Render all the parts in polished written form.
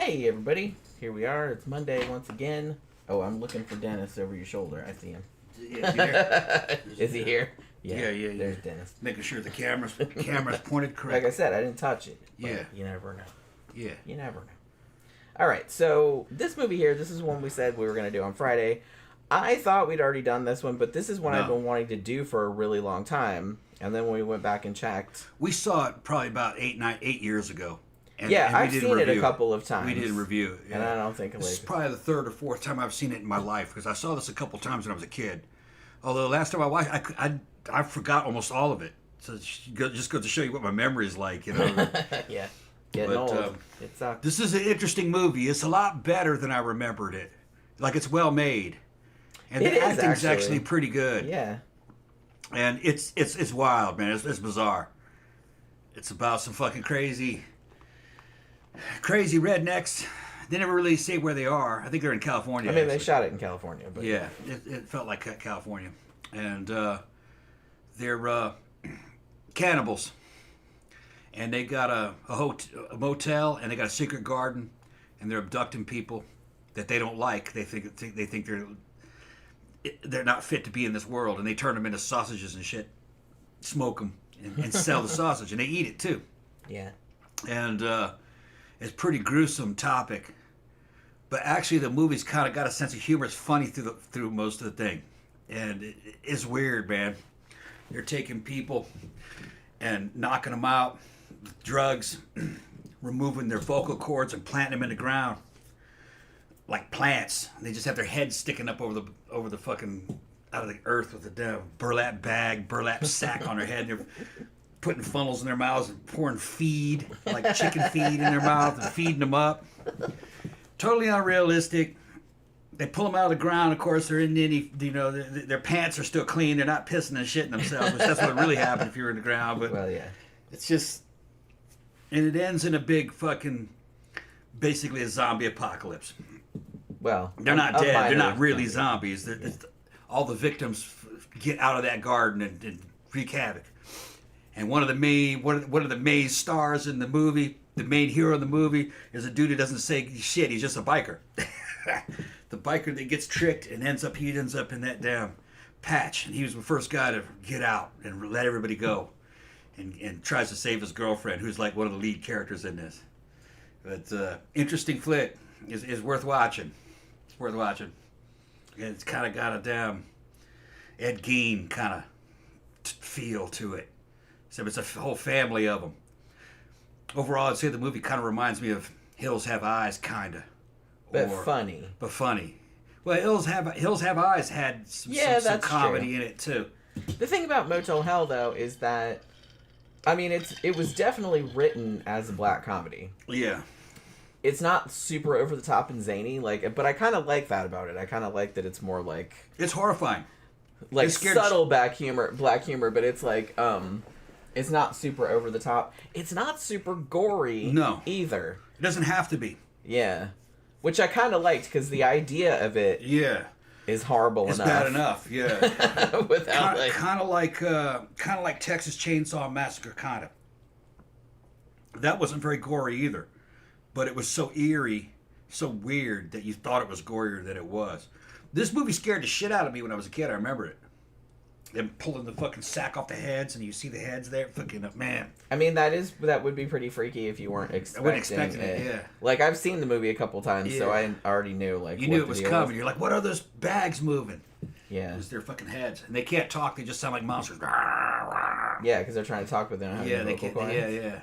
Hey everybody, here we are. It's Monday once again. Oh, I'm looking for Dennis over your shoulder. I see him. Is he here? Yeah. There's Dennis. Making sure the camera's pointed correctly. Like I said, I didn't touch it. Yeah. You never know. Yeah. You never know. Alright, so this movie here, this is one we said we were going to do on Friday. I thought we'd already done this one, but this is one I've been wanting to do for a really long time. And then when we went back and checked, we saw it probably about 8 years ago. And I've seen it a couple of times. We did a review. Yeah. And I don't think this is probably the third or fourth time I've seen it in my life, because I saw this a couple times when I was a kid. Although last time I watched, I forgot almost all of it. So it just goes to show you what my memory is like, you know. Yeah. Getting old. It sucks. This is an interesting movie. It's a lot better than I remembered it. Like, it's well made. And the acting's actually pretty good. Yeah. And it's wild, man. It's bizarre. It's about some fucking crazy rednecks. They never really say where they are. I think they're in California. I mean, they shot it in California. But yeah, it felt like California. And they're cannibals. And they got a motel, and they got a secret garden, and they're abducting people that they don't like. They think they're not fit to be in this world, and they turn them into sausages and shit, smoke them, and sell the sausage, and they eat it too. Yeah. And it's a pretty gruesome topic, but actually the movie's kind of got a sense of humor. It's funny through most of the thing, and it's weird, man. They're taking people and knocking them out with drugs, removing their vocal cords and planting them in the ground like plants. They just have their heads sticking up over the fucking out of the earth with a damn burlap sack on their head. And they're putting funnels in their mouths and pouring feed, like chicken feed in their mouth and feeding them up. Totally unrealistic. They pull them out of the ground. Of course, they're in any, their pants are still clean. They're not pissing and shitting themselves, which that's what really happened if you were in the ground. But well, yeah. It's just, and it ends in a big fucking, basically a zombie apocalypse. Well, they're not dead. They're not really zombies. All the victims get out of that garden and wreak havoc. And one of the main stars in the movie, the main hero in the movie, is a dude who doesn't say shit. He's just a biker. The biker that gets tricked and ends up in that damn patch. And he was the first guy to get out and let everybody go, and tries to save his girlfriend, who's like one of the lead characters in this. But interesting flick. Is worth watching. It's worth watching. And it's kind of got a damn Ed Gein kind of feel to it. So it's a whole family of them. Overall, I'd say the movie kind of reminds me of Hills Have Eyes, kind of. But funny. Well, Hills Have Eyes had some comedy in it too. The thing about Motel Hell, though, is that, I mean, it was definitely written as a black comedy. Yeah. It's not super over the top and zany, but I kind of like that about it. I kind of like that it's more like, it's horrifying, like subtle black humor, but it's like it's not super over the top. It's not super gory, either. It doesn't have to be. Yeah, which I kind of liked, because the idea of it, is horrible enough. It's bad enough, yeah. Without kind of like Texas Chainsaw Massacre, kind of. That wasn't very gory either. But it was so eerie, so weird, that you thought it was gorier than it was. This movie scared the shit out of me when I was a kid. I remember it. Them pulling the fucking sack off the heads, and you see the heads there. Fucking man. I mean, that would be pretty freaky if you weren't expecting it. I wasn't expecting it, yeah. Like, I've seen the movie a couple times, so I already knew, you knew it was coming. You're like, what are those bags moving? Yeah. It's their fucking heads. And they can't talk. They just sound like monsters. Yeah, because they're trying to talk, but they don't have any vocal cords. Yeah.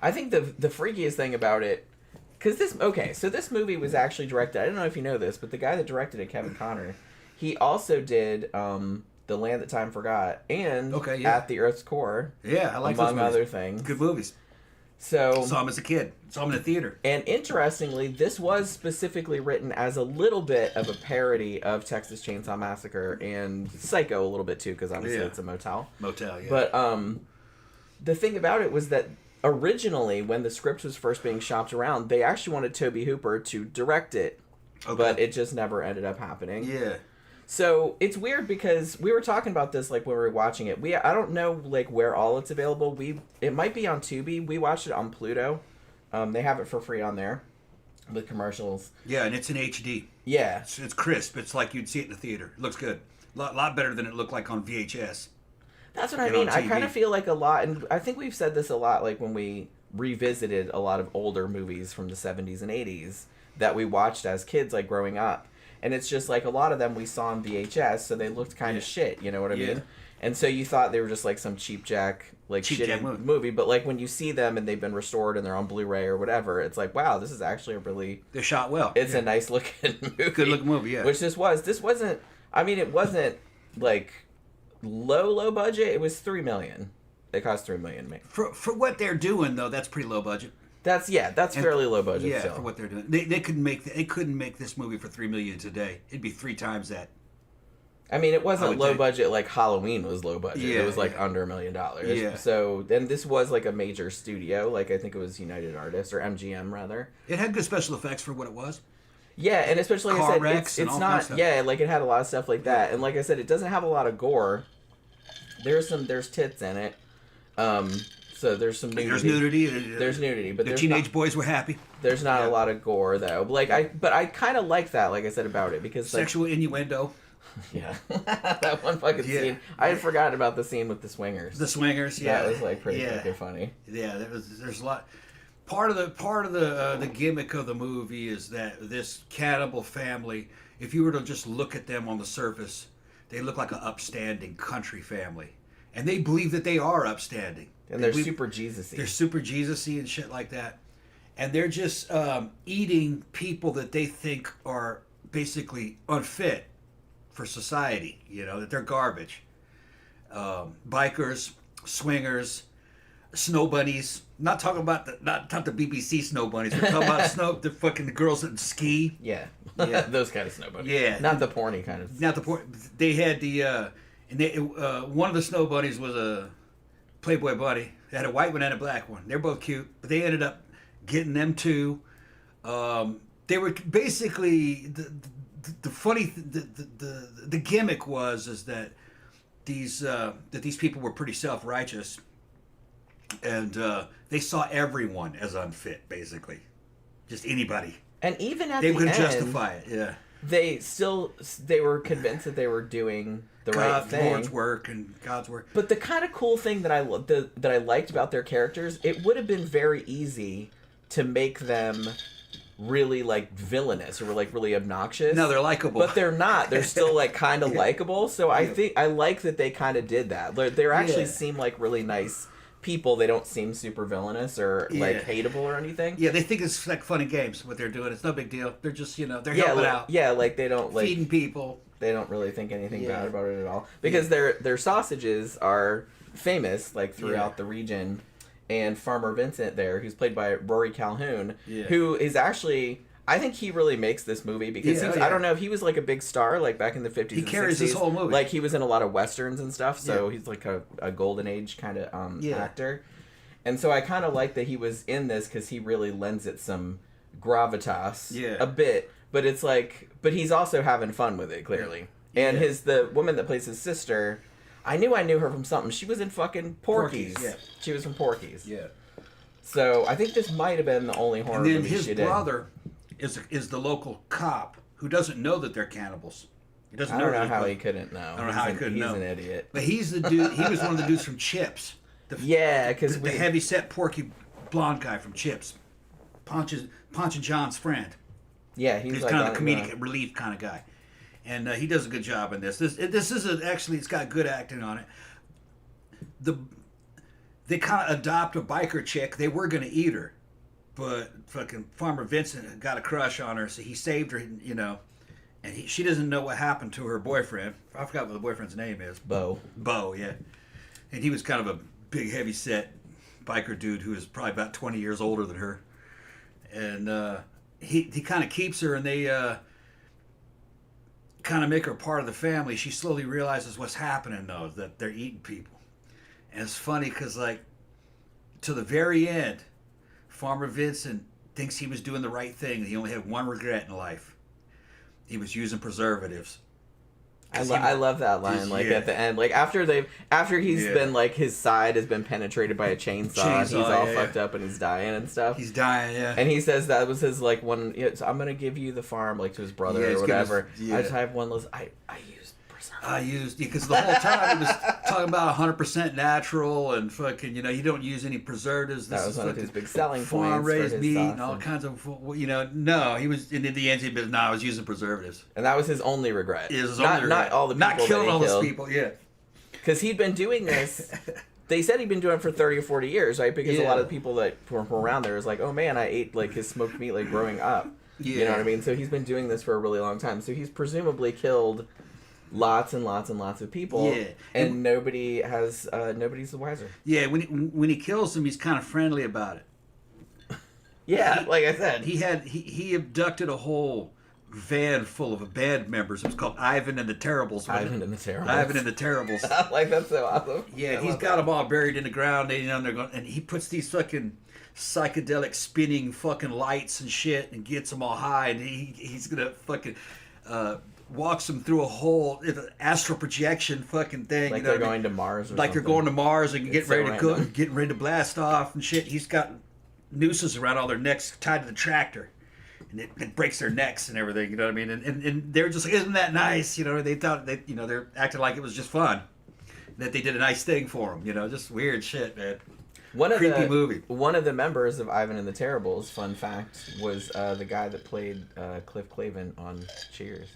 I think the freakiest thing about it, because this movie was actually directed, I don't know if you know this, but the guy that directed it, Kevin Connor, he also did The Land That Time Forgot and At the Earth's Core. Yeah, I like those movies. Among other things. Good movies. So saw him as a kid. Saw him in the theater. And interestingly, this was specifically written as a little bit of a parody of Texas Chainsaw Massacre and Psycho a little bit too, because obviously it's a motel. Motel, yeah. But the thing about it was that originally, when the script was first being shopped around, they actually wanted Tobe Hooper to direct it, but it just never ended up happening. Yeah. So it's weird, because we were talking about this when we were watching it. I don't know where all it's available. It might be on Tubi. We watched it on Pluto. They have it for free on there. with commercials. Yeah, and it's in HD. Yeah. It's crisp. It's like you'd see it in the theater. It looks good. Lot better than it looked like on VHS. That's what I mean. I kind of feel like a lot, and I think we've said this a lot, like when we revisited a lot of older movies from the 70s and 80s that we watched as kids, like growing up. And it's just like a lot of them we saw on VHS, so they looked kind of shit, you know what I mean? And so you thought they were just like some cheap jack, like shitty movie. But like when you see them and they've been restored and they're on Blu-ray or whatever, it's like, wow, this is actually a really... They're shot well. It's a nice looking movie. Good looking movie, yeah. Which this was. This wasn't... I mean, it wasn't like low budget. It was $3 million. They cost $3 million. For what they're doing though, that's pretty low budget. That's fairly low budget. Yeah, still. for what they're doing, they couldn't make this movie for $3 million today. It'd be 3 times that. I mean, it wasn't low budget like Halloween was low budget. Yeah, it was like under $1 million. Yeah. So then this was like a major studio. Like I think it was United Artists or MGM rather. It had good special effects for what it was. Yeah, and especially like I said, it's not. Yeah, like it had a lot of stuff like that, and like I said, it doesn't have a lot of gore. There's tits in it. So there's some nudity. There's nudity. There's nudity, but the teenage boys were happy. There's not a lot of gore though. But I kind of like that. Like I said about it because sexual innuendo. Yeah, that one fucking scene. I had forgotten about the scene with the swingers. The swingers, yeah, that was like pretty fucking funny. Yeah, there's a lot. Part of the gimmick of the movie is that this cannibal family, if you were to just look at them on the surface, they look like an upstanding country family, and they believe that they are upstanding. And they're super Jesus-y. They're super Jesus-y and shit like that, and they're just eating people that they think are basically unfit for society, you know, that they're garbage. Bikers, swingers, snow bunnies. Not talking about not the BBC snow bunnies. We're talking about the fucking girls that ski. Yeah, those kind of snow bunnies. Yeah, not the porny kind of. Not the porn. They had one of the snow bunnies was a Playboy bunny. They had a white one and a black one. They're both cute, but they ended up getting them too. They were basically the gimmick was that these people were pretty self-righteous, and they saw everyone as unfit, basically, just anybody. And even at they the could end, justify it. Yeah, they were convinced that they were doing the right thing. Lord's work and God's work. But the kind of cool thing that I liked about their characters, it would have been very easy to make them really like villainous or like really obnoxious. No, they're likable, but they're not. They're still like kind of likable. So I think I like that they kind of did that. They actually seem like really nice people. They don't seem super villainous or like hateable or anything. Yeah, they think it's like fun and games what they're doing. It's no big deal. They're just they're helping out. Yeah, like they don't like feeding people. They don't really think anything bad about it at all because their sausages are famous like throughout the region. And Farmer Vincent there, who's played by Rory Calhoun, who is actually, I think he really makes this movie because I don't know if he was like a big star like back in the 50s he carries this whole movie. Like he was in a lot of westerns and stuff, so he's like a golden age kind of actor. And so I kind of like that he was in this because he really lends it some gravitas a bit. But it's like, but he's also having fun with it, clearly. And the woman that plays his sister, I knew her from something. She was in fucking Porky's. Yeah. She was from Porky's. Yeah. So I think this might have been the only horror movie she did. And then his brother is the local cop who doesn't know that they're cannibals. He doesn't know. I don't know how he couldn't know. I don't know how he couldn't know. He's an idiot. But he's the dude. He was one of the dudes from Chips. Because the heavy set porky blonde guy from Chips, Ponch and John's friend. Yeah, he's like kind of a comedic relief kind of guy, and he does a good job in this. This is actually it's got good acting on it. They kind of adopt a biker chick. They were gonna eat her, but fucking Farmer Vincent got a crush on her, so he saved her. And she doesn't know what happened to her boyfriend. I forgot what the boyfriend's name is. Bo, yeah, and he was kind of a big, heavy set biker dude who was probably about 20 years older than her, and he kind of keeps her, and they kind of make her part of the family. She slowly realizes what's happening, though, that they're eating people. And it's funny because, like, to the very end, Farmer Vincent thinks he was doing the right thing. He only had one regret in life. He was using preservatives. I love that line. Like at the end, like after he's been like his side has been penetrated by a chainsaw and he's all fucked up and he's dying and stuff. He's dying, yeah. And he says that was his like one. I'm gonna give you the farm, like to his brother or whatever. I just have one list. I used because the whole time he was talking about 100% natural and fucking, you don't use any preservatives. That was one of his big selling points. Farm-raised meat and all kinds of, no, he was, in the end, no, I was using preservatives. And that was his only regret. It was his only regret. Not all the people not killing all those people, yeah. Because he'd been doing this, they said he'd been doing it for 30 or 40 years, right? Because a lot of the people that were around there was like, oh man, I ate like his smoked meat like growing up. Yeah. You know what I mean? So he's been doing this for a really long time. So he's presumably killed lots and lots and lots of people, and nobody's the wiser. Yeah, when he kills them, he's kind of friendly about it. Yeah, like I said, he abducted a whole van full of band members. It was called Ivan and the Terribles. Ivan and the Terribles. Like, that's so awesome. Yeah, he's got them all buried in the ground. And they're going, and he puts these fucking psychedelic spinning fucking lights and shit, and gets them all high, and he's gonna fucking. Walks them through a whole astral projection fucking thing. Like they're going to Mars or like something. they're going to Mars and getting ready to blast off and shit. He's got nooses around all their necks tied to the tractor. And it breaks their necks and everything, you know what I mean? And they're just like, isn't that nice? They thought, they're acting like it was just fun. That they did a nice thing for them, just weird shit, man. Creepy movie. One of the members of Ivan and the Terribles, fun fact, was the guy that played Cliff Clavin on Cheers.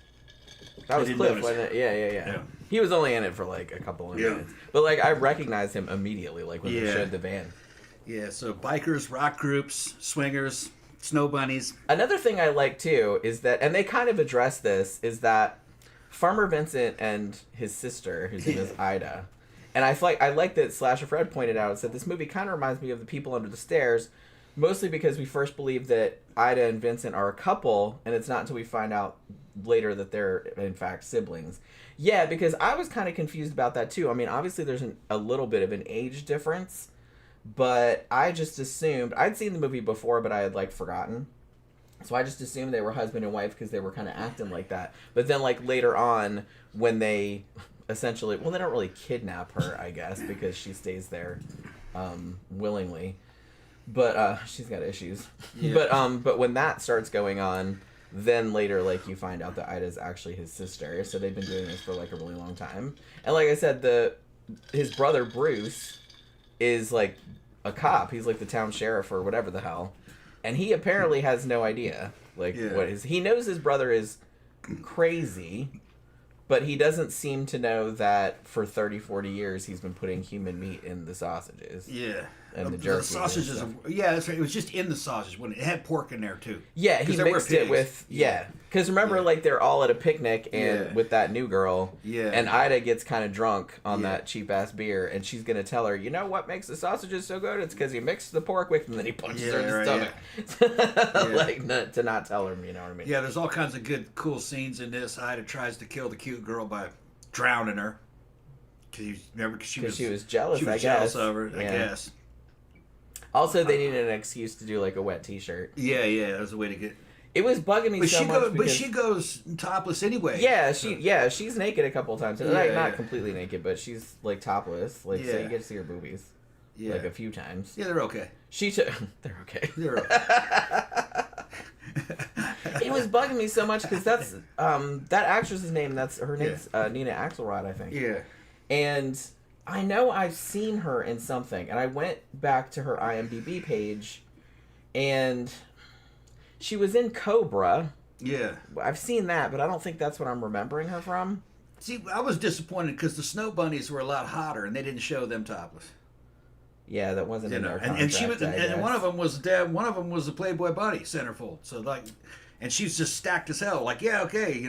That was Cliff, wasn't it? Yeah. He was only in it for like a couple of minutes. But like I recognized him immediately, like when they showed the van. Yeah, so bikers, rock groups, swingers, snow bunnies. Another thing I like too is that, and they kind of address this, is that Farmer Vincent and his sister, whose name is Ida, and I like that Slasher Fred pointed out, said this movie kind of reminds me of The People Under the Stairs, mostly because we first believe that Ida and Vincent are a couple, and it's not until we find out later that they're in fact siblings. Yeah, because I was kind of confused about that too. I mean, obviously there's a little bit of an age difference, but I just assumed, I'd seen the movie before, but I had like forgotten. So I just assumed they were husband and wife because they were kind of acting like that. But then like later on when they essentially, well, they don't really kidnap her, I guess, because she stays there willingly. But she's got issues. Yeah. But when that starts going on, then later, like, you find out that Ida's actually his sister. So they've been doing this for, like, a really long time. And like I said, his brother, Bruce, is, like, a cop. He's, like, the town sheriff or whatever the hell. And he apparently has no idea, like, he knows his brother is crazy, but he doesn't seem to know that for 30, 40 years he's been putting human meat in the sausages. Yeah. And the jerky. The sausages, that's right. It was just in the sausage. It had pork in there, too. Yeah, he mixed it with, Because remember, like, they're all at a picnic and with that new girl. Yeah. And Ida gets kind of drunk on that cheap-ass beer, and she's going to tell her, you know what makes the sausages so good? It's because he mixed the pork with them, and then he punches her in the stomach. Like, to not tell her, you know what I mean? Yeah, there's all kinds of good, cool scenes in this. Ida tries to kill the cute girl by drowning her. Because she was jealous, I guess. Jealous of her, I guess. Also, they needed an excuse to do, like, a wet T-shirt. Yeah, that was a way to get... It was bugging me so much But she goes topless anyway. Yeah, she's naked a couple of times. Not completely naked, but she's, like, topless. Like, so you get to see her boobies. Yeah. Like, a few times. Yeah, they're okay. They're okay. They're okay. It was bugging me so much, because that's... that actress's name, her name's Nina Axelrod, I think. Yeah. And... I know I've seen her in something, and I went back to her IMDb page, and she was in Cobra. Yeah. I've seen that, but I don't think that's what I'm remembering her from. See, I was disappointed because the Snow Bunnies were a lot hotter, and they didn't show them topless. Yeah, that wasn't in our contract, and she was, and one of them was the Playboy Bunny centerfold. So like. And she's just stacked as hell. Like, yeah, okay,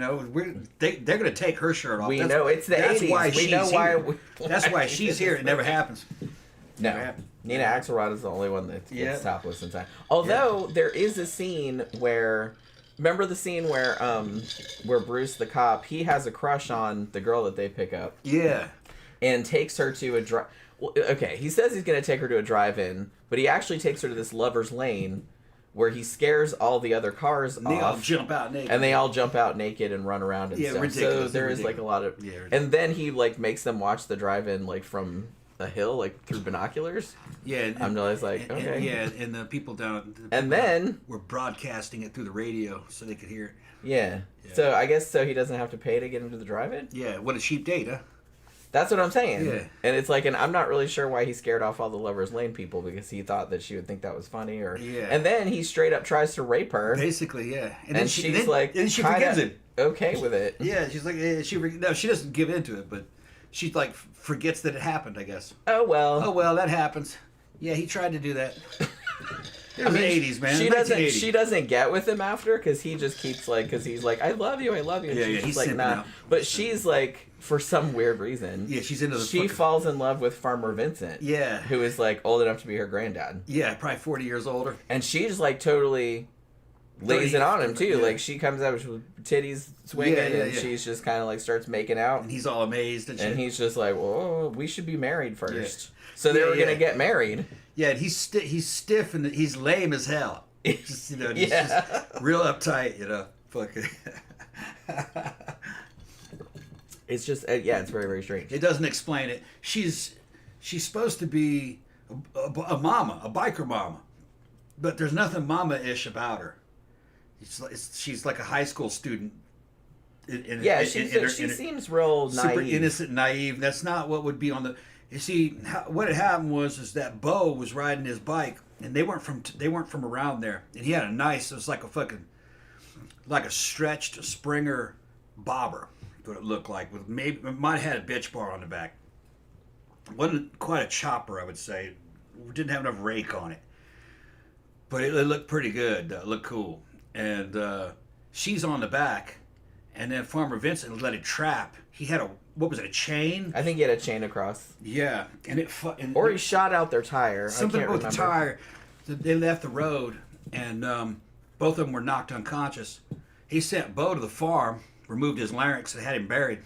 they're going to take her shirt off. It's the 80s. That's why she's here. It never happens. No. Nina Axelrod is the only one that gets topless in time. Although, there is a scene where... Remember the scene where Bruce, the cop, he has a crush on the girl that they pick up? Yeah. And takes her to a drive... Well, okay, he says he's going to take her to a drive-in, but he actually takes her to this lover's lane... where he scares all the other cars and off. they all jump out naked. And they all jump out naked and run around and stuff. Ridiculous. So there is like a lot of... Yeah, and then he like makes them watch the drive-in like from a hill, like through binoculars. Yeah. I'm always like, okay. And the people down... And then... were broadcasting it through the radio so they could hear it. Yeah. So I guess so he doesn't have to pay to get into the drive-in? Yeah, what a cheap date, huh? That's what I'm saying. Yeah. And it's like, and I'm not really sure why he scared off all the Lover's Lane people, because he thought that she would think that was funny, or... Yeah. And then he straight up tries to rape her. Basically, yeah. And she's like... And she forgives him. Okay with it. Yeah, she's like... No, she doesn't give into it, but she like forgets that it happened, I guess. Oh, well. Oh, well, that happens. Yeah, he tried to do that. It was the 80s, man. She doesn't get with him after, because he just keeps like, because he's like, I love you. And she's he's like, simping nah. out. But she's like, for some weird reason, Yeah, she's into the she fucking... falls in love with Farmer Vincent. Yeah. Who is like old enough to be her granddad. Yeah, probably 40 years older. And she's like totally lays it on him too. Yeah. Like she comes out with titties swinging, and she's just kind of like starts making out. And he's all amazed and shit. And he's just like, well, we should be married first. Yeah. So they were gonna get married. Yeah, and he's stiff and he's lame as hell. Just, he's just real uptight, Fucking. It's just, it's very, very strange. It doesn't explain it. She's supposed to be a mama, a biker mama, but there's nothing mama-ish about her. She's like a high school student. She seems real naive. Super innocent, naive. That's not what would be on the... You see, what had happened was that Bo was riding his bike, and they weren't from around there, and he had a nice... It was like a stretched Springer bobber. What it looked like, with maybe it might have had a bitch bar on the back. It wasn't quite a chopper, I would say. It didn't have enough rake on it, but it looked pretty good. It looked cool, and she's on the back, and then Farmer Vincent let it trap. He had a chain? I think he had a chain across. Yeah, and or he shot out their tire. Something about the tire. They left the road, and both of them were knocked unconscious. He sent Bo to the farm, removed his larynx and had him buried.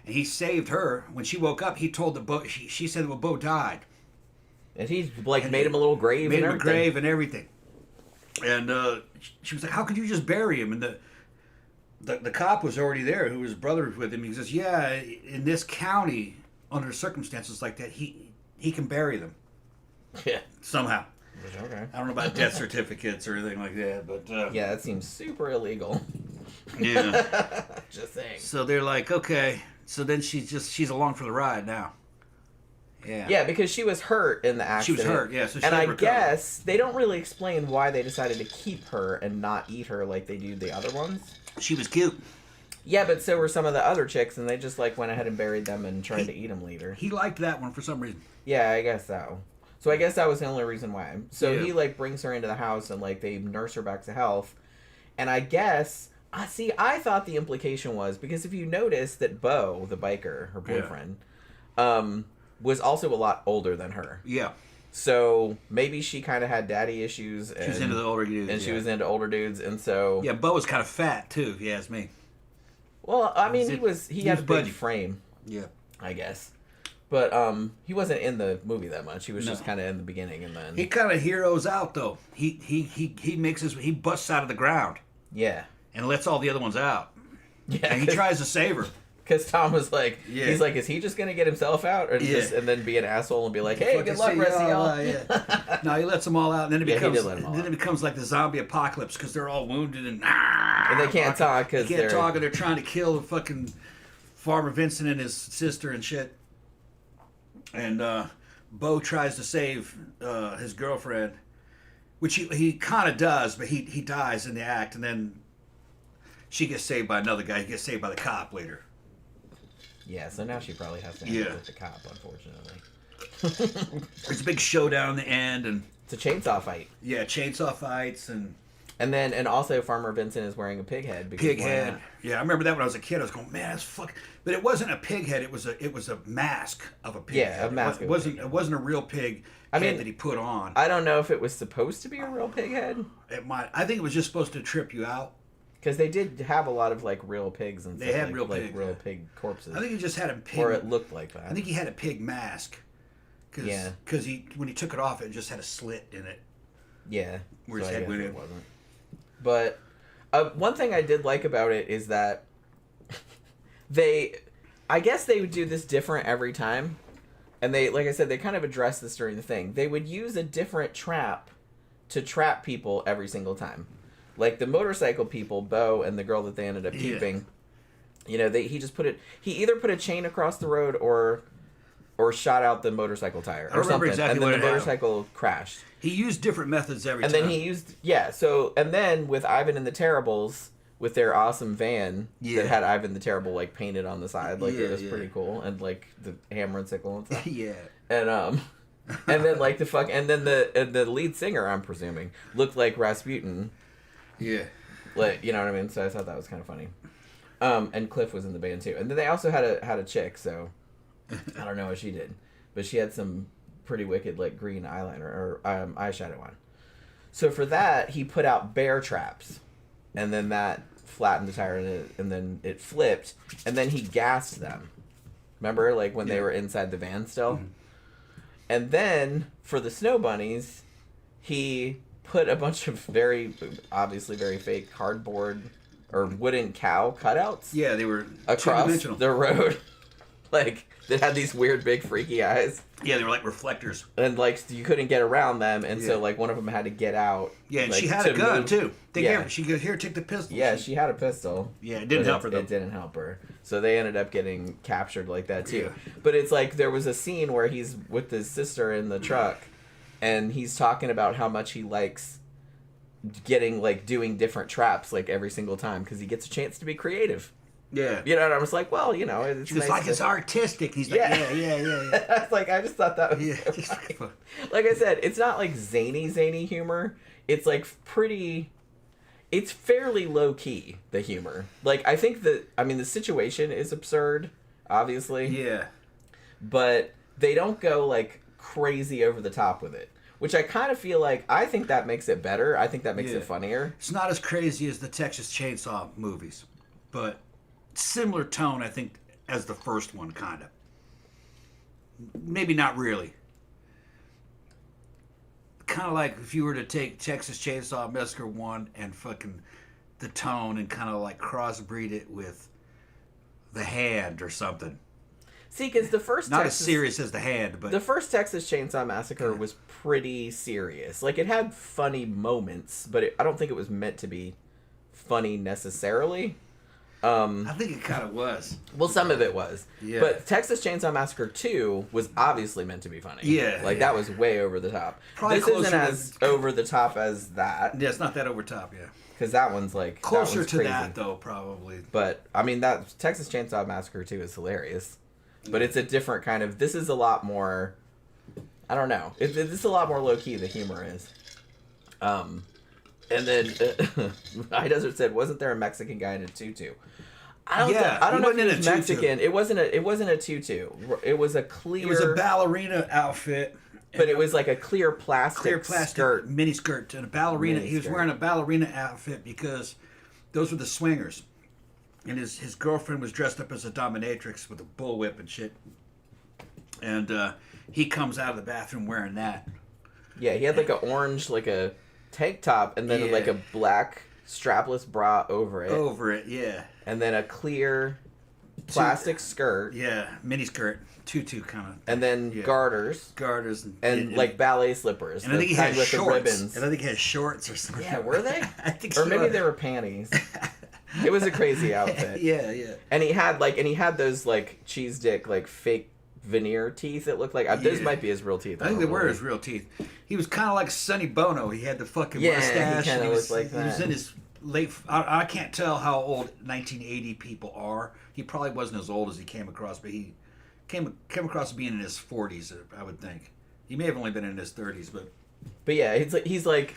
And he saved her. When she woke up, he told the Bo... She said that Bo died. And he made him a little grave and everything. Made him a grave and everything. And she was like, how could you just bury him? And the cop was already there, who was brother with him. He says, yeah, in this county, under circumstances like that, he can bury them. Yeah. Somehow. Okay. I don't know about death certificates or anything like that, but... yeah, that seems super illegal. Yeah. Just saying. So they're like, okay. So then she's along for the ride now. Yeah. Yeah, because she was hurt in the accident. She was hurt, yeah. So she and I guess they don't really explain why they decided to keep her and not eat her like they do the other ones. She was cute. Yeah, but so were some of the other chicks, and they just went ahead and buried them and tried to eat them later. He liked that one for some reason. Yeah, I guess so. So I guess that was the only reason why. So he brings her into the house and they nurse her back to health. And I guess I thought the implication was, because if you notice that Bo, the biker, her boyfriend, was also a lot older than her. Yeah. So maybe she kind of had daddy issues. And, she was into the older dudes. And she was into older dudes, and so... Yeah, Bo was kind of fat, too, if you ask me. Well, I mean, he had a big frame. Yeah. I guess. But he wasn't in the movie that much. He was just kind of in the beginning, and then... He kind of heroes out, though. He busts out of the ground. Yeah. And lets all the other ones out. Yeah. And he tries to save her. Because Tom was like, he's like, is he just going to get himself out? Or and then be an asshole and be like, hey, good luck, rest of y'all. Yeah. No, he lets them all out, and then it becomes like the zombie apocalypse, because they're all wounded and they can't talk. They can't talk, and they're trying to kill the fucking Farmer Vincent and his sister and shit. And Bo tries to save his girlfriend, which he kind of does, but he dies in the act, and then she gets saved by another guy. He gets saved by the cop later. Yeah, so now she probably has to handle with the cop, unfortunately. There's a big showdown in the end, and it's a chainsaw fight. Yeah, chainsaw fights, and also Farmer Vincent is wearing a pig head. Pig head. Yeah, I remember that when I was a kid. I was going, man, that's fuck. But it wasn't a pig head. It was a mask of a pig. Yeah, head. A mask. It wasn't a real pig head that he put on. I don't know if it was supposed to be a real pig head. It might. I think it was just supposed to trip you out. Because they did have a lot of real pigs and stuff. They had real pigs, real pig corpses. I think he just had a pig, or it looked like that. I think he had a pig mask. Because when he took it off, it just had a slit in it. Yeah. Where his head went in. Wasn't. But one thing I did like about it is that I guess they would do this different every time. And they, like I said, they kind of addressed this during the thing. They would use a different trap to trap people every single time. Like the motorcycle people, Bo and the girl that they ended up keeping, you know, he either put a chain across the road or shot out the motorcycle tire or something. Exactly, and then the motorcycle crashed. He used different methods every time. And then he used, and then with Ivan and the Terribles, with their awesome van that had Ivan the Terrible like painted on the side, like it was pretty cool, and like the hammer and sickle and stuff. And then like the lead singer, I'm presuming, looked like Rasputin. Yeah. Like, you know what I mean? So I thought that was kind of funny. And Cliff was in the band too. And then they also had a chick, so I don't know what she did, but she had some pretty wicked like green eyeliner or eyeshadow on. So for that, he put out bear traps, and then that flattened the tire, and then it flipped, and then he gassed them. Remember, like when they were inside the van still? Mm-hmm. And then for the snow bunnies, he put a bunch of obviously very fake cardboard or wooden cow cutouts. Yeah, they were across the road, like that had these weird big freaky eyes. Yeah, they were like reflectors, and like you couldn't get around them, and so like one of them had to get out. Yeah, and like, she had a gun too. She goes, "Here, take the pistol." Yeah, she had a pistol. Yeah, it didn't help her though. It didn't help her. So they ended up getting captured like that too. Yeah. But it's like there was a scene where he's with his sister in the truck, and he's talking about how much he likes doing different traps like every single time because he gets a chance to be creative. Yeah. You know, and I was like, well, you know, it's nice like it's artistic. He's like, yeah. I was like, I just thought that was so funny. Like I said, it's not like zany humor. It's like it's fairly low key, the humor. Like, I think the situation is absurd, obviously. Yeah. But they don't go like crazy over the top with it. Which I kind of feel like, I think that makes it better. I think that makes it funnier. It's not as crazy as the Texas Chainsaw movies, but similar tone, I think, as the first one, kind of. Maybe not really. Kind of like if you were to take Texas Chainsaw Massacre 1 and fucking the tone and kind of like crossbreed it with The Hand or something. See, because the first not as serious as The Hand, but the first Texas Chainsaw Massacre was pretty serious. Like, it had funny moments, but I don't think it was meant to be funny necessarily. I think it kind of was. Well, some of it was. Yeah. But Texas Chainsaw Massacre 2 was obviously meant to be funny. Yeah. Like, that was way over the top. Probably this isn't as over the top as that. Yeah, it's not that over top, yeah. Because that one's like... Closer to crazy. that, though, probably. But, I mean, that Texas Chainsaw Massacre 2 is hilarious. But it's a different kind of... This is a lot more... I don't know. This is a lot more low-key, the humor is. And then High Desert said, wasn't there a Mexican guy in a tutu? I don't know if it was Mexican. It wasn't a tutu. It was a clear... It was a ballerina outfit. But it was like a clear plastic skirt. Mini skirt. And a ballerina. He was wearing a ballerina outfit because those were the swingers. And his girlfriend was dressed up as a dominatrix with a bullwhip and shit. And he comes out of the bathroom wearing that. Yeah, he had like an orange, like a tank top, and then like a black strapless bra over it. Over it, yeah. And then a clear plastic skirt. Yeah, mini skirt. Tutu kind of. And then garters. Garters. And like ballet slippers. And I think he had shorts. Ribbons. And I think he had shorts or something. Yeah, were they? I think so. Or maybe they were panties. It was a crazy outfit. Yeah. And he had those like cheese dick like fake veneer teeth. It looked like those might be his real teeth. I think they were his real teeth. He was kind of like Sonny Bono. He had the fucking mustache. He kind of looked like that. He was in his late. I can't tell how old 1980 people are. He probably wasn't as old as he came across, but he came across as being in his 40s. I would think he may have only been in his 30s, but yeah, he's like.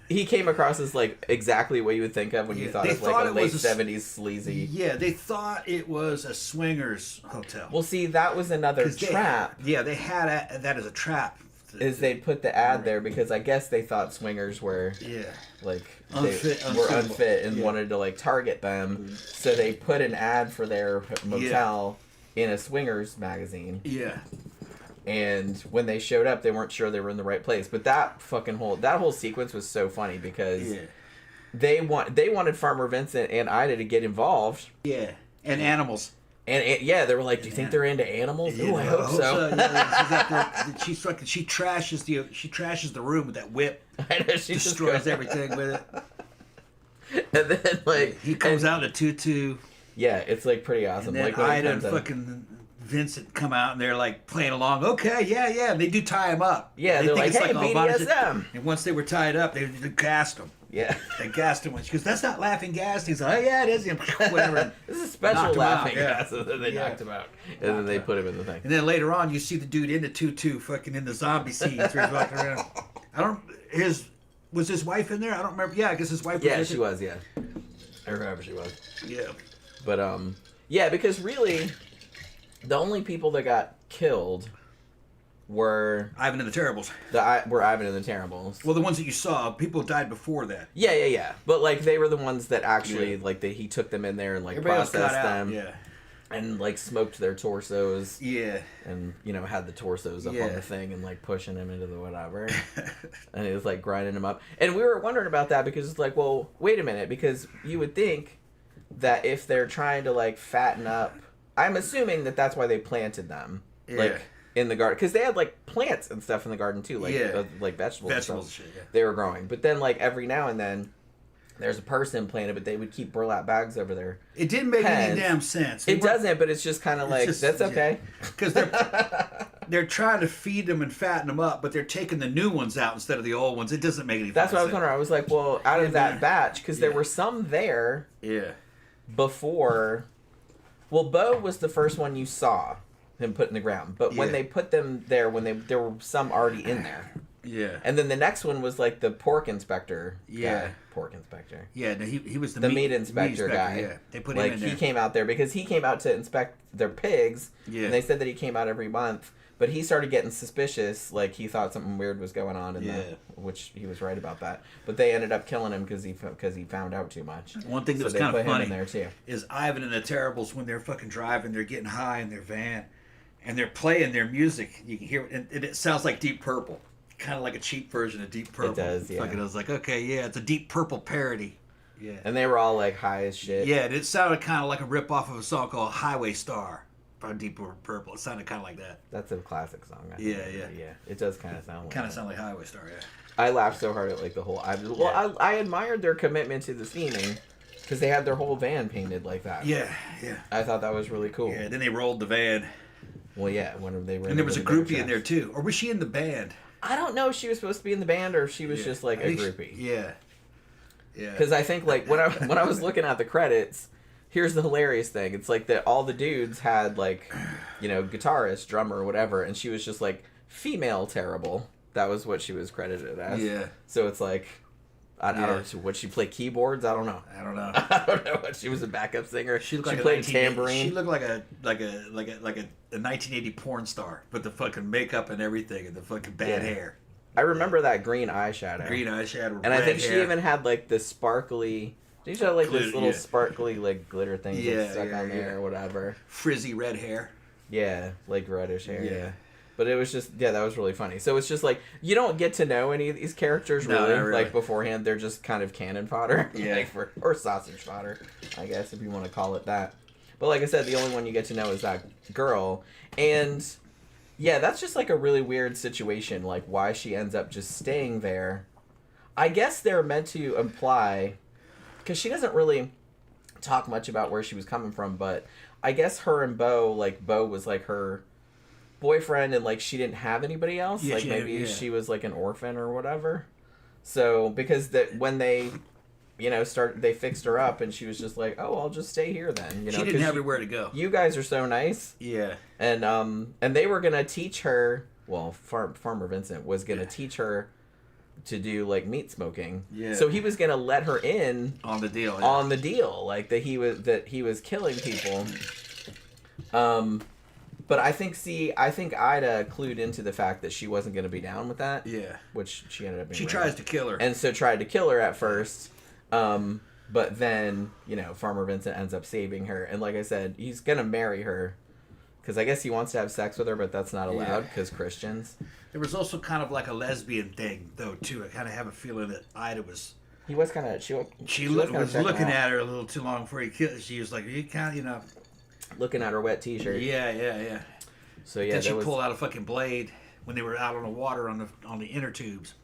He came across as like exactly what you would think of when you thought of like a late 70s sleazy. Yeah, they thought it was a swingers hotel. Well, see, that was another trap. They had that as a trap. Is they put the ad there because I guess they thought swingers were like unfit and wanted to like target them, so they put an ad for their motel in a swingers magazine. Yeah. And when they showed up, they weren't sure they were in the right place. But that whole sequence was so funny because they wanted Farmer Vincent and Ida to get involved. Yeah, and animals. And they were like, "Do you think they're into animals?" Yeah, I hope so. She trashes the room with that whip. I know, she destroys everything with it. And then he comes out in a tutu. Yeah, it's like pretty awesome. And then like Ida and fucking Vincent come out and they're like playing along. Okay, yeah. And they do tie him up. Yeah, they're like, "Hey, BDSM." And once they were tied up, they gassed him. Yeah. They gassed him. She goes, "That's not laughing gas." And he's like, "Oh yeah, it is." Whatever. This is special laughing gas. And then they knocked him out. And then they put him in the thing. And then later on, you see the dude in the tutu, fucking in the zombie scenes where he's walking around. Was his wife in there? I don't remember. Yeah, I guess his wife was Yeah, she was, yeah. I remember she was. Yeah. But, yeah, because really, the only people that got killed were Ivan and the Terribles. Were Ivan and the Terribles. Well, the ones that you saw, people died before that. Yeah. But like they were the ones that actually he took them in there and like everybody processed them. Yeah. And like smoked their torsos. Yeah. And had the torsos up on the thing and like pushing them into the whatever. And it was like grinding them up. And we were wondering about that because it's like, well, wait a minute, because you would think that if they're trying to like fatten up, I'm assuming that that's why they planted them. Yeah. Like in the garden, because they had like plants and stuff in the garden too, like like vegetables and stuff. Shit, yeah. They were growing, but then like every now and then there's a person planted, but they would keep burlap bags over there. It didn't make any damn sense. It doesn't, but it's just kind of like that's okay because they're trying to feed them and fatten them up, but they're taking the new ones out instead of the old ones. It doesn't make any sense. That's what I was wondering. I was like, well, out of that batch, because there were some there before. Well, Bo was the first one you saw him put in the ground, but when they put them there, there were some already in there. Yeah. And then the next one was like the pork inspector. Yeah. Pork inspector. Yeah, no, he was the meat inspector guy. Yeah. They put him in there. He came out there because he came out to inspect their pigs. Yeah. And they said that he came out every month, but he started getting suspicious. Like he thought something weird was going on which he was right about that. But they ended up killing him because he found out too much. One thing that was kind of funny in there too is Ivan and the Terribles when they're fucking driving, they're getting high in their van, and they're playing their music. You can hear it, and it sounds like Deep Purple. Kind of like a cheap version of Deep Purple. It does, yeah. I was like, okay, yeah, it's a Deep Purple parody. Yeah. And they were all like high as shit. Yeah, and it sounded kind of like a rip-off of a song called Highway Star by Deep Purple. It sounded kind of like that. That's a classic song. Yeah. It does kind of sound like that. Sound like Highway Star, yeah. I laughed so hard at like the whole... I admired their commitment to the theming because they had their whole van painted like that. Yeah. I thought that was really cool. Yeah, then they rolled the van. Well, yeah, when they were... And there was a groupie in there, too. Or was she in the band? I don't know if she was supposed to be in the band or if she was just like a groupie. Yeah. Because I think like when I was looking at the credits, here's the hilarious thing: it's like that all the dudes had like, guitarist, drummer, whatever, and she was just like female terrible. That was what she was credited as. Yeah. So it's like, I don't know. Would she play keyboards? I don't know. I don't know. I don't know. She was a backup singer. She looked like played tambourine. She looked like a 1980 porn star with the fucking makeup and everything and the fucking bad hair. I remember that green eyeshadow. And I think she even had like the sparkly. She had like this little sparkly like glitter thing stuck on there or whatever. Frizzy red hair. Yeah, like reddish hair. Yeah. But it was just, that was really funny. So it's just like, you don't get to know any of these characters really. Like beforehand. They're just kind of cannon fodder. Yeah. Or sausage fodder, I guess, if you want to call it that. But like I said, the only one you get to know is that girl. And yeah, that's just like a really weird situation. Like why she ends up just staying there. I guess they're meant to imply, because she doesn't really talk much about where she was coming from, but I guess her and Bo was like her boyfriend and like she didn't have anybody else. Yeah, maybe she was like an orphan or whatever. So because when they they fixed her up and she was just like, oh, I'll just stay here then. She didn't have anywhere to go. You guys are so nice. Yeah. And they were gonna teach her. Well, Farmer Vincent was gonna teach her to do like meat smoking. Yeah. So he was gonna let her in on the deal. Like that he was killing people. But I think Ida clued into the fact that she wasn't going to be down with that. Yeah. Which she ended up being. She tries to kill her. And so tried to kill her at first. But then, Farmer Vincent ends up saving her. And like I said, he's going to marry her. Because I guess he wants to have sex with her, but that's not allowed because Christians. There was also kind of like a lesbian thing, though, too. I kind of have a feeling that Ida was... He was kind of... She was looking at her a little too long before he killed. She was like, you kind of, you know... Looking at her wet T-shirt. Yeah. So, yeah, then she pulled out a fucking blade when they were out on the water on the inner tubes.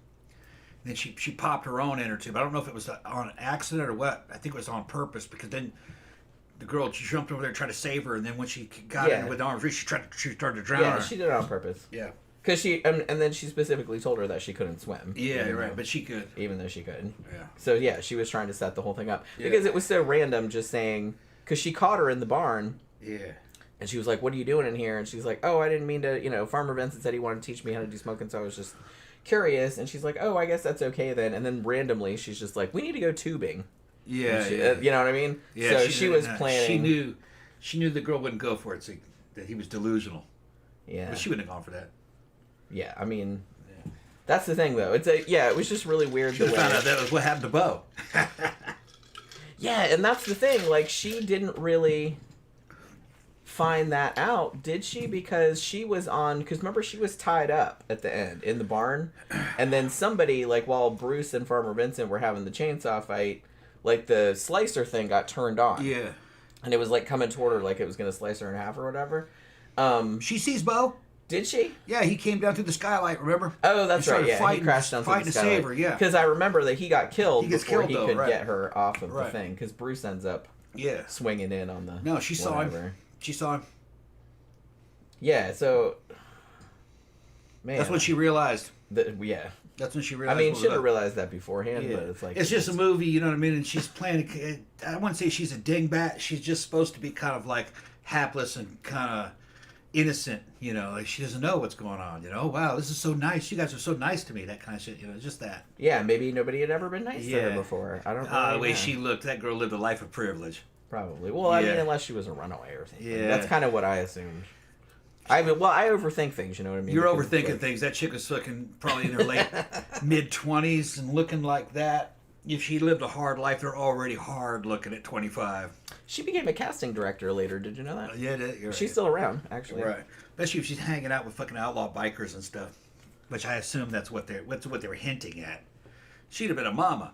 And then she popped her own inner tube. I don't know if it was on accident or what. I think it was on purpose, because then... The girl, she jumped over there to try to save her, and then when she got in with the arms reached, she started to drown her. Yeah, she did it on purpose. Yeah. Because she, and then she specifically told her that she couldn't swim. Yeah, right, but she could. Even though she could. Yeah. So, yeah, she was trying to set the whole thing up. Yeah. Because it was so random just saying, because she caught her in the barn. Yeah. And she was like, what are you doing in here? And she's like, oh, I didn't mean to, Farmer Vincent said he wanted to teach me how to do smoking, so I was just curious. And she's like, oh, I guess that's okay then. And then randomly, she's just like, we need to go tubing. Yeah, you know what I mean? Yeah, so she was planning. She knew the girl wouldn't go for it, so that he was delusional. Yeah. But she wouldn't have gone for that. Yeah, I mean, that's the thing, though. It was just really weird. She found out that was what happened to Bo. Yeah, and that's the thing. Like, she didn't really find that out, did she? Because she was because remember, she was tied up at the end in the barn. And then somebody, like, while Bruce and Farmer Vincent were having the chainsaw fight, like, the slicer thing got turned on. Yeah. And it was, like, coming toward her like it was going to slice her in half or whatever. She sees Bo. Did she? Yeah, he came down through the skylight, remember? Oh, that's right, yeah. Fighting, he crashed down through the skylight. to save her, yeah. Because I remember that he got killed before he could right. get her off of the thing. Because Bruce ends up swinging in on the... No, she saw him. She saw him. Yeah, so... Man. That's when she realized. Yeah. That's when she realized. I mean, should have realized that beforehand, but it's like... It's just a movie, you know what I mean? And she's playing... I wouldn't say she's a dingbat. She's just supposed to be kind of like hapless and kind of innocent, you know? Like, she doesn't know what's going on, you know? Wow, this is so nice. You guys are so nice to me, that kind of shit, you know? Just that. Yeah, maybe nobody had ever been nice to her before. I don't know. The way she looked, that girl lived a life of privilege. Probably. Well, I mean, unless she was a runaway or something. Yeah. That's kind of what I assumed. I overthink things, you know what I mean? You're overthinking things. That chick was looking probably in her late mid-20s and looking like that. If she lived a hard life, they're already hard looking at 25. She became a casting director later. Did you know that? Yeah, you're right. She's still around, actually. Right. Especially if she's hanging out with fucking outlaw bikers and stuff, which I assume that's what they were hinting at. She'd have been a mama.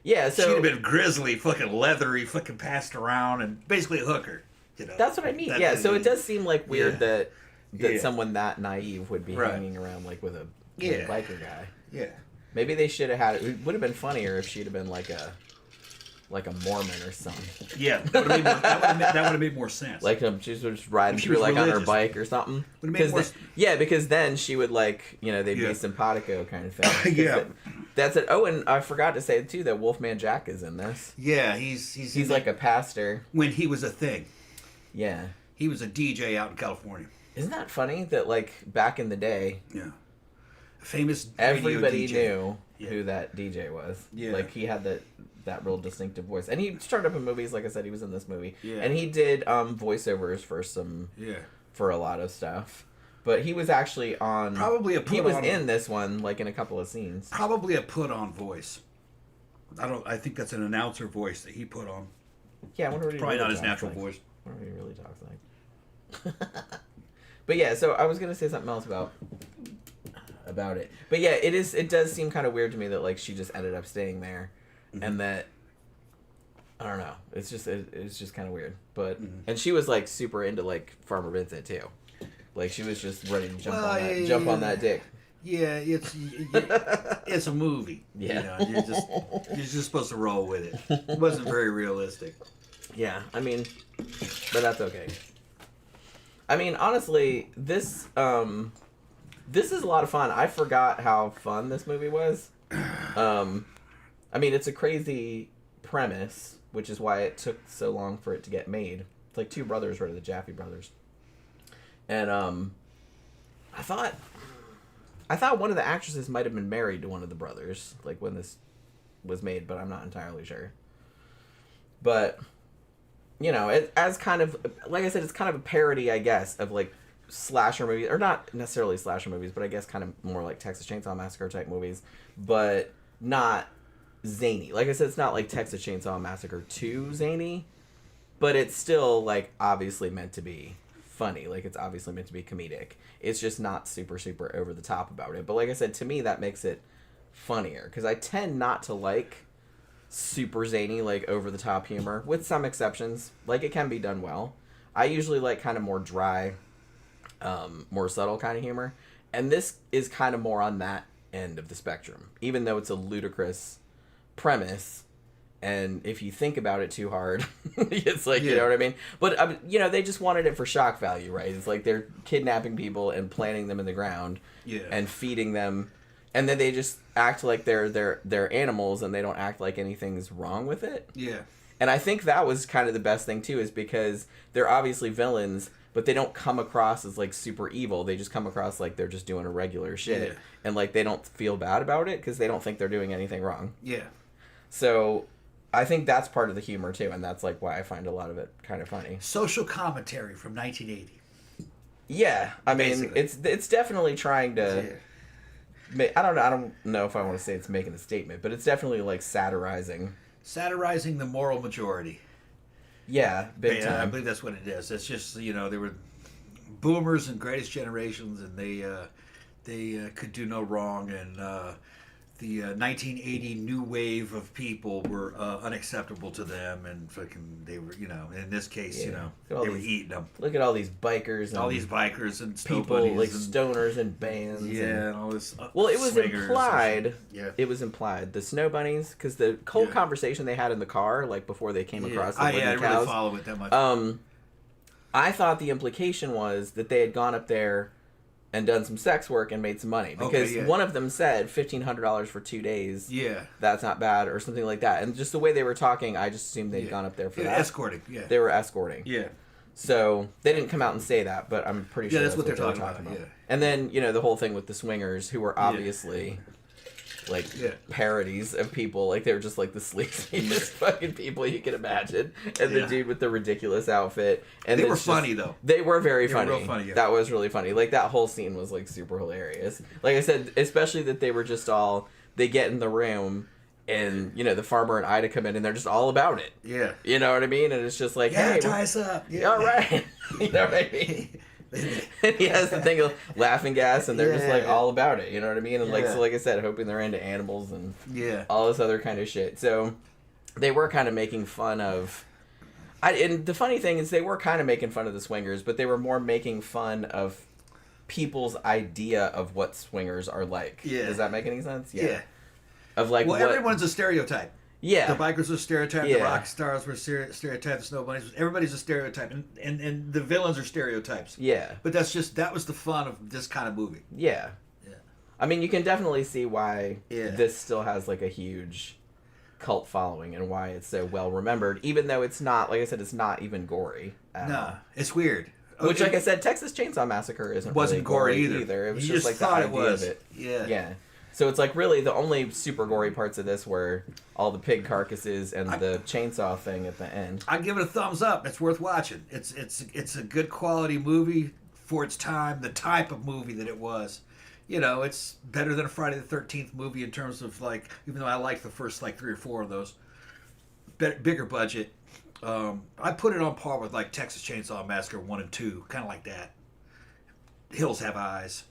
Yeah, so... She'd have been grizzly, fucking leathery, fucking passed around, and basically a hooker. You know, that's what I mean. Yeah, so it does seem like weird that someone that naive would be hanging around like with a biker guy. Yeah. Maybe they should have had it. It would have been funnier if she'd have been like a Mormon or something. Yeah, that would have made more sense. Like she was just riding through like religious. On her bike or something. Because then she would like they'd be simpatico kind of thing. Yeah. That's it. Oh, and I forgot to say too that Wolfman Jack is in this. Yeah, he's like a pastor. When he was a thing. Yeah. He was a DJ out in California. Isn't that funny that like back in the day? Yeah. Famous. Everybody DJ. knew who that DJ was. Yeah. Like he had that real distinctive voice, and he started up in movies. Like I said, he was in this movie. Yeah. And he did voiceovers for a lot of stuff. But he was actually on. He was in this one, like in a couple of scenes. Probably a put-on voice. I think that's an announcer voice that he put on. Yeah, I wonder what he probably really not his natural voice. I wonder what he really talks like. But yeah, so I was gonna say something else about it. But yeah, it does seem kind of weird to me that like she just ended up staying there, and that I don't know. It's just kind of weird. But and she was like super into like Farmer Vincent too. Like she was just ready to jump on that dick. Yeah, it's a movie. Yeah, you're just supposed to roll with it. It wasn't very realistic. Yeah, I mean, but that's okay. I mean, honestly, this is a lot of fun. I forgot how fun this movie was. I mean, it's a crazy premise, which is why it took so long for it to get made. It's like two brothers, right? The Jaffe brothers. And I thought one of the actresses might have been married to one of the brothers, like when this was made, but I'm not entirely sure. But as kind of like I said, it's kind of a parody, I guess, of like slasher movies, or not necessarily slasher movies, but I guess kind of more like Texas Chainsaw Massacre type movies, but not zany. Like I said, it's not like Texas Chainsaw Massacre 2 zany, but it's still like obviously meant to be funny. Like, it's obviously meant to be comedic. It's just not super, super over the top about it. But like I said, to me, that makes it funnier. Because I tend not to like super zany, like, over the top humor. With some exceptions. Like, it can be done well. I usually like kind of more dry, more subtle kind of humor. And this is kind of more on that end of the spectrum. Even though it's a ludicrous premise, and if you think about it too hard, it's like, you know what I mean? But, you know, they just wanted it for shock value, right? It's like they're kidnapping people and planting them in the ground and feeding them. And then they just act like they're animals, and they don't act like anything's wrong with it. Yeah. And I think that was kind of the best thing, too, is because they're obviously villains, but they don't come across as, like, super evil. They just come across like they're just doing a regular shit. Yeah. And, like, they don't feel bad about it because they don't think they're doing anything wrong. Yeah. So I think that's part of the humor, too, and that's, like, why I find a lot of it kind of funny. Social commentary from 1980. Yeah. I mean, it's definitely trying to... I don't know if I want to say it's making a statement, but it's definitely, like, satirizing the moral majority. Yeah, big time. I believe that's what it is. It's just, you know, they were boomers and greatest generations, and they could do no wrong, and the 1980 new wave of people were unacceptable to them, and fucking they were, you know, in this case, you know, they were eating them. Look at all these bikers and people, like stoners and bands. Yeah, and all this. Well, it was implied. Yeah, it was implied. The snow bunnies, because the whole conversation they had in the car, like before they came across the I didn't really follow it that much. I thought the implication was that they had gone up there and done some sex work and made some money, because one of them said $1,500 for 2 days. Yeah, that's not bad, or something like that. And just the way they were talking, I just assumed they'd gone up there for that. Escorting. Yeah, they were escorting. Yeah, so they didn't come out and say that, but I'm pretty sure that's what they're talking about. Yeah, and then, you know, the whole thing with the swingers, who were obviously like parodies of people, like they were just like the sleaziest fucking people you can imagine, and the dude with the ridiculous outfit, and they were funny though. They were very funny. Real funny. Yeah. That was really funny. Like that whole scene was like super hilarious. Like I said, especially that they were just all, they get in the room, and you know the farmer and Ida come in, and they're just all about it. Yeah, you know what I mean. And it's just like, hey, tie us up. Yeah, all right. You know what I mean. And he has the thing of laughing gas, and they're just like all about it, you know what I mean? And like, so like I said, hoping they're into animals and all this other kind of shit. So they were kind of making fun of, and the funny thing is they were kind of making fun of the swingers, but they were more making fun of people's idea of what swingers are like. Yeah. Does that make any sense? Yeah. Of like, well, everyone's a stereotype. Yeah. The bikers were stereotyped, the rock stars were stereotyped, the snow bunnies. Everybody's a stereotype, and the villains are stereotypes. Yeah. But that was the fun of this kind of movie. Yeah. Yeah. I mean, you can definitely see why this still has like a huge cult following, and why it's so well remembered, even though it's not, like I said, it's not even gory. No, it's weird. Which, like I said, Texas Chainsaw Massacre wasn't gory either. It was just like the idea of it. Yeah. Yeah. So it's like really the only super gory parts of this were all the pig carcasses and the chainsaw thing at the end. I give it a thumbs up. It's worth watching. It's a good quality movie for its time, the type of movie that it was. You know, it's better than a Friday the 13th movie in terms of like, even though I like the first like 3 or 4 of those, bigger budget. I put it on par with like Texas Chainsaw Massacre 1 and 2, kind of like that. Hills Have Eyes.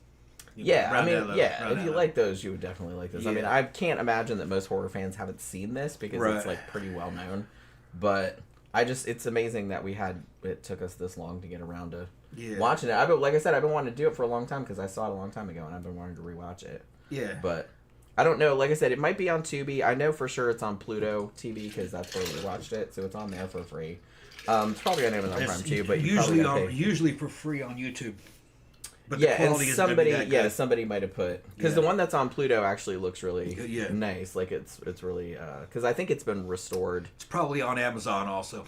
If you like those, you would definitely like this. Yeah. I mean, I can't imagine that most horror fans haven't seen this, because it's like pretty well known. But it's amazing that it took us this long to get around to watching it. Like I said, I've been wanting to do it for a long time, because I saw it a long time ago, and I've been wanting to rewatch it. Yeah. But I don't know. Like I said, it might be on Tubi. I know for sure it's on Pluto TV, because that's where we watched it, so it's on there for free. It's probably on Amazon Prime too, but usually for free on YouTube. But somebody might have put, because the one that's on Pluto actually looks really nice. Like it's really because I think it's been restored. It's probably on Amazon also.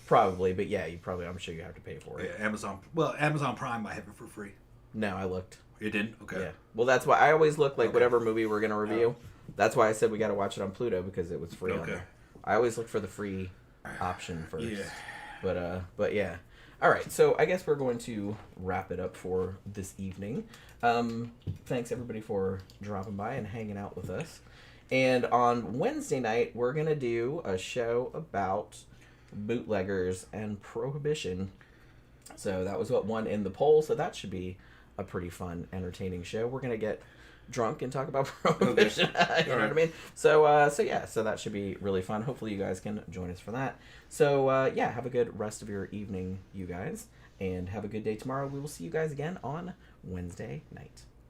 Probably, but I'm sure you have to pay for it. Yeah, Amazon. Well, Amazon Prime might have it for free. No, I looked. You didn't? Okay. Yeah. Well, that's why I always look like whatever movie we're gonna review. That's why I said we got to watch it on Pluto, because it was free. Okay. On there. I always look for the free option first. Yeah. But yeah. All right, so I guess we're going to wrap it up for this evening. Thanks, everybody, for dropping by and hanging out with us. And on Wednesday night, we're going to do a show about bootleggers and prohibition So that was what won in the poll. So that should be a pretty fun, entertaining show. We're gonna get drunk and talk about Prohibition. Okay. You know what I mean? So yeah, so that should be really fun. Hopefully you guys can join us for that. So yeah, have a good rest of your evening, you guys, and have a good day tomorrow. We will see you guys again on Wednesday night.